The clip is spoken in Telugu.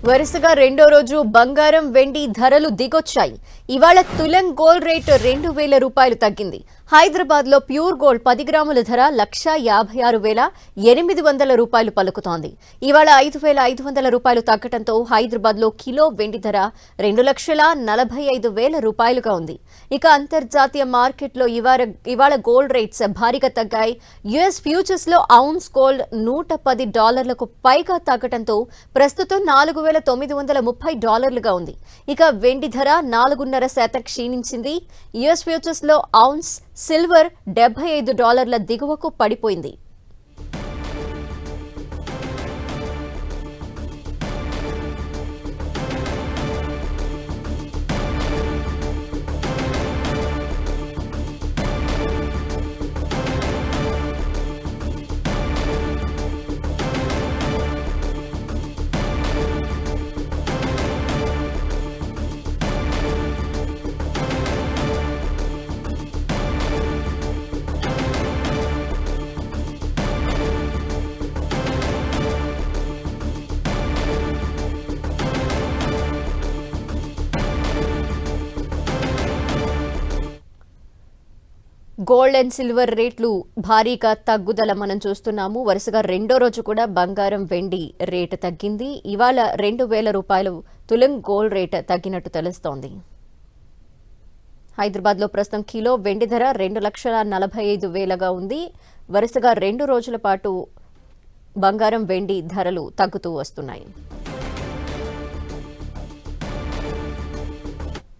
వరుసగా రెండో రోజు బంగారం వెండి ధరలు దిగొచ్చాయి. ఇవాళ తులం గోల్డ్ రేట్ 2000 రూపాయలు తగ్గింది. హైదరాబాద్ లో ప్యూర్ గోల్డ్ 10 గ్రాముల ధర 1,56,800 రూపాయలు పలుకుతోంది. ఇవాళ 5,500 రూపాయలు తగ్గడంతో హైదరాబాద్ లో కిలో వెండి ధర 2,45,000 రూపాయలుగా ఉంది. ఇక అంతర్జాతీయ మార్కెట్లో ఇవాళ గోల్డ్ రేట్స్ భారీగా తగ్గాయి. యుఎస్ ఫ్యూచర్స్ లో ఔన్స్ గోల్డ్ $110 పైగా తగ్గడంతో ప్రస్తుతం $4,930 ఉంది. ఇక వెండి ధర 4.5% క్షీణించింది. యుఎస్ ఫ్యూచర్స్ లో ఔన్స్ సిల్వర్ $75 దిగువకు పడిపోయింది. గోల్డ్ అండ్ సిల్వర్ రేట్లు భారీగా తగ్గుదల మనం చూస్తున్నాము. వరుసగా రెండో రోజు కూడా బంగారం వెండి రేటు తగ్గింది. ఇవాళ 2,000 రూపాయలు తులం గోల్డ్ రేట్ తగ్గినట్టు తెలుస్తోంది. హైదరాబాద్ లో ప్రస్తుతం కిలో వెండి ధర 2,45,000గా ఉంది. వరుసగా 2 రోజుల పాటు బంగారం వెండి ధరలు తగ్గుతూ వస్తున్నాయి.